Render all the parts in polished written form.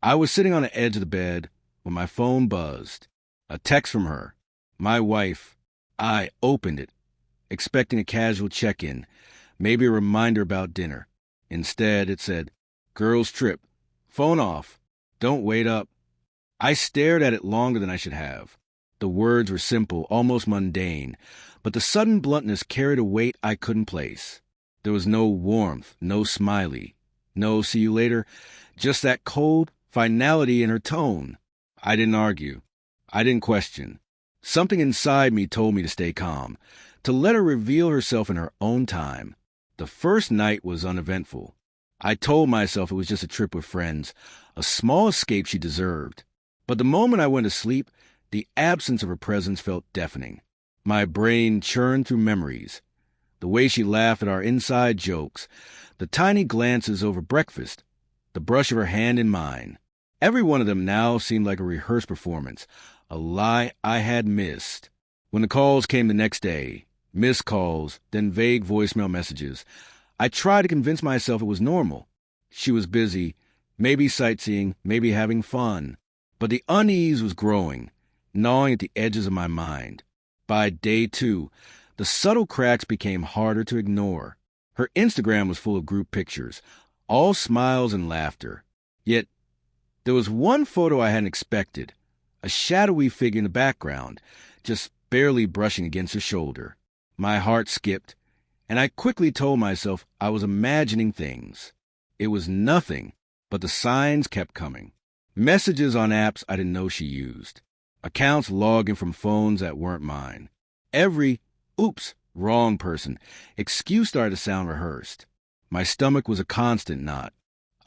I was sitting on the edge of the bed when my phone buzzed. A text from her, my wife. I opened it, expecting a casual check-in, maybe a reminder about dinner. Instead, it said, "Girls trip. Phone off. Don't wait up." I stared at it longer than I should have. The words were simple, almost mundane, but the sudden bluntness carried a weight I couldn't place. There was no warmth, no smiley, no see you later, just that cold finality in her tone. I didn't argue. I didn't question. Something inside me told me to stay calm, to let her reveal herself in her own time. The first night was uneventful. I told myself it was just a trip with friends, a small escape she deserved. But the moment I went to sleep, the absence of her presence felt deafening. My brain churned through memories. The way she laughed at our inside jokes, the tiny glances over breakfast, the brush of her hand in mine. Every one of them now seemed like a rehearsed performance, a lie I had missed. When the calls came the next day, missed calls, then vague voicemail messages, I tried to convince myself it was normal. She was busy, maybe sightseeing, maybe having fun. But the unease was growing, gnawing at the edges of my mind. By day 2, the subtle cracks became harder to ignore. Her Instagram was full of group pictures, all smiles and laughter. Yet, there was one photo I hadn't expected, a shadowy figure in the background, just barely brushing against her shoulder. My heart skipped, and I quickly told myself I was imagining things. It was nothing, but the signs kept coming. Messages on apps I didn't know she used. Accounts logging from phones that weren't mine. Every, oops, wrong person, excuse started to sound rehearsed. My stomach was a constant knot.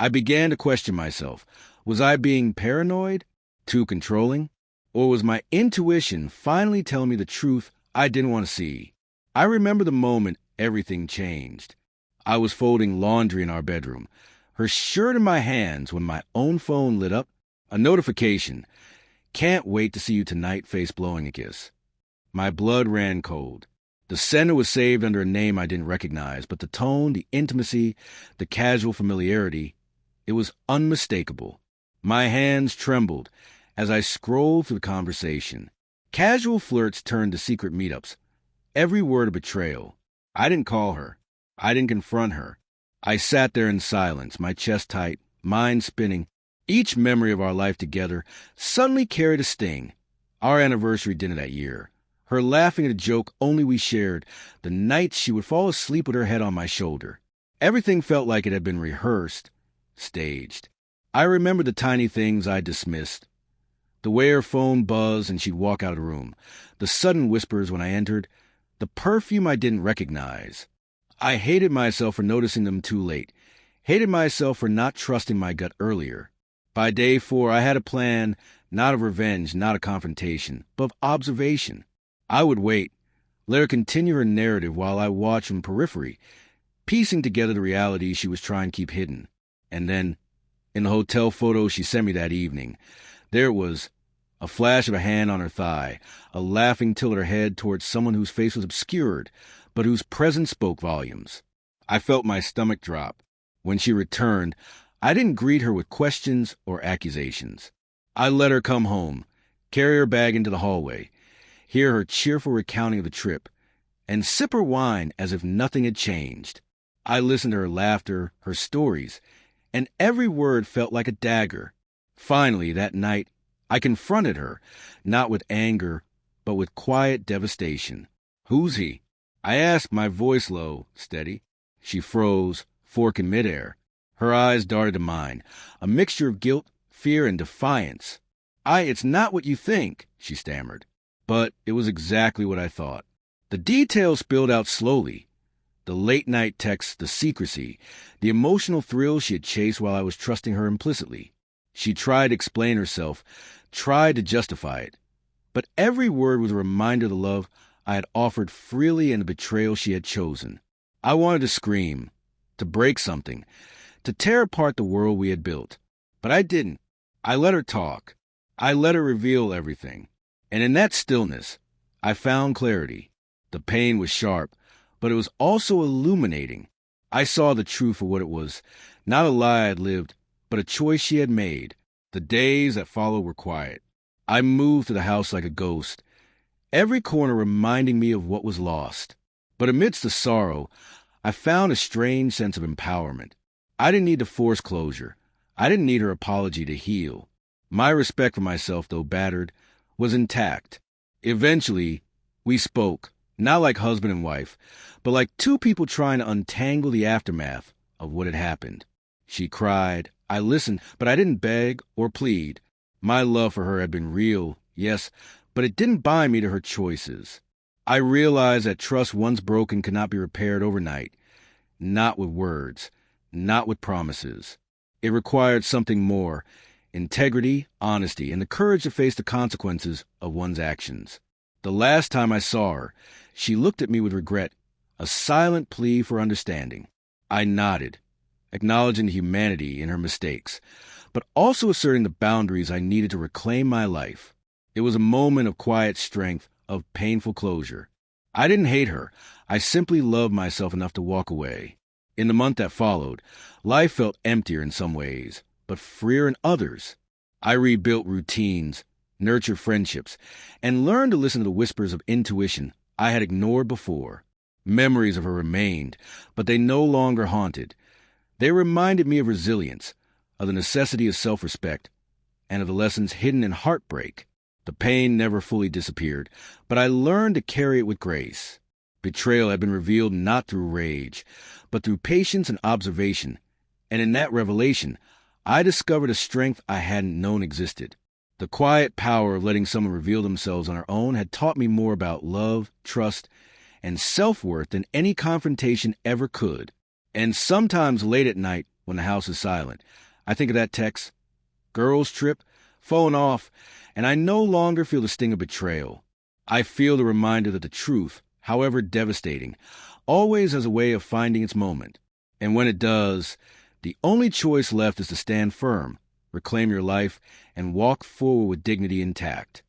I began to question myself. Was I being paranoid? Too controlling? Or was my intuition finally telling me the truth I didn't want to see? I remember the moment everything changed. I was folding laundry in our bedroom, her shirt in my hands when my own phone lit up. A notification. "Can't wait to see you tonight," face blowing a kiss. My blood ran cold. The sender was saved under a name I didn't recognize, but the tone, the intimacy, the casual familiarity, it was unmistakable. My hands trembled as I scrolled through the conversation. Casual flirts turned to secret meetups. Every word a betrayal. I didn't call her. I didn't confront her. I sat there in silence, my chest tight, mind spinning. Each memory of our life together suddenly carried a sting. Our anniversary dinner that year. Her laughing at a joke only we shared. The nights she would fall asleep with her head on my shoulder. Everything felt like it had been rehearsed, staged. I remembered the tiny things I dismissed. The way her phone buzzed and she'd walk out of the room. The sudden whispers when I entered. The perfume I didn't recognize. I hated myself for noticing them too late. Hated myself for not trusting my gut earlier. By day 4, I had a plan, not of revenge, not a confrontation, but of observation. I would wait, let her continue her narrative while I watched from periphery, piecing together the reality she was trying to keep hidden. And then, in the hotel photo she sent me that evening, there it was, a flash of a hand on her thigh, a laughing tilt of her head towards someone whose face was obscured, but whose presence spoke volumes. I felt my stomach drop. When she returned, I didn't greet her with questions or accusations. I let her come home, carry her bag into the hallway, hear her cheerful recounting of the trip, and sip her wine as if nothing had changed. I listened to her laughter, her stories, and every word felt like a dagger. Finally, that night, I confronted her, not with anger, but with quiet devastation. "Who's he?" I asked, my voice low, steady. She froze, fork in midair. Her eyes darted to mine, a mixture of guilt, fear, and defiance. It's not what you think," she stammered. But it was exactly what I thought. The details spilled out slowly. The late-night texts, the secrecy, the emotional thrill she had chased while I was trusting her implicitly. She tried to explain herself, tried to justify it. But every word was a reminder of the love I had offered freely and the betrayal she had chosen. I wanted to scream, to break something, to tear apart the world we had built. But I didn't. I let her talk. I let her reveal everything. And in that stillness, I found clarity. The pain was sharp, but it was also illuminating. I saw the truth for what it was, not a lie I had lived, but a choice she had made, The days that followed were quiet. I moved to the house like a ghost, every corner reminding me of what was lost. But amidst the sorrow, I found a strange sense of empowerment. I didn't need to force closure. I didn't need her apology to heal. My respect for myself, though battered, was intact. Eventually, we spoke, not like husband and wife, but like two people trying to untangle the aftermath of what had happened. She cried. I listened, but I didn't beg or plead. My love for her had been real, yes, but it didn't bind me to her choices. I realized that trust once broken could not be repaired overnight, not with words, not with promises. It required something more: integrity, honesty, and the courage to face the consequences of one's actions. The last time I saw her, she looked at me with regret, a silent plea for understanding. I nodded, acknowledging the humanity in her mistakes, but also asserting the boundaries I needed to reclaim my life. It was a moment of quiet strength, of painful closure. I didn't hate her. I simply loved myself enough to walk away. In the month that followed, life felt emptier in some ways, but freer in others. I rebuilt routines, nurtured friendships, and learned to listen to the whispers of intuition I had ignored before. Memories of her remained, but they no longer haunted. They reminded me of resilience, of the necessity of self-respect, and of the lessons hidden in heartbreak. The pain never fully disappeared, but I learned to carry it with grace. Betrayal had been revealed not through rage, but through patience and observation, and in that revelation, I discovered a strength I hadn't known existed. The quiet power of letting someone reveal themselves on their own had taught me more about love, trust, and self-worth than any confrontation ever could. And sometimes late at night, when the house is silent, I think of that text, girls' trip, phone off, and I no longer feel the sting of betrayal. I feel the reminder that the truth, however devastating, always has a way of finding its moment. And when it does, the only choice left is to stand firm, reclaim your life, and walk forward with dignity intact.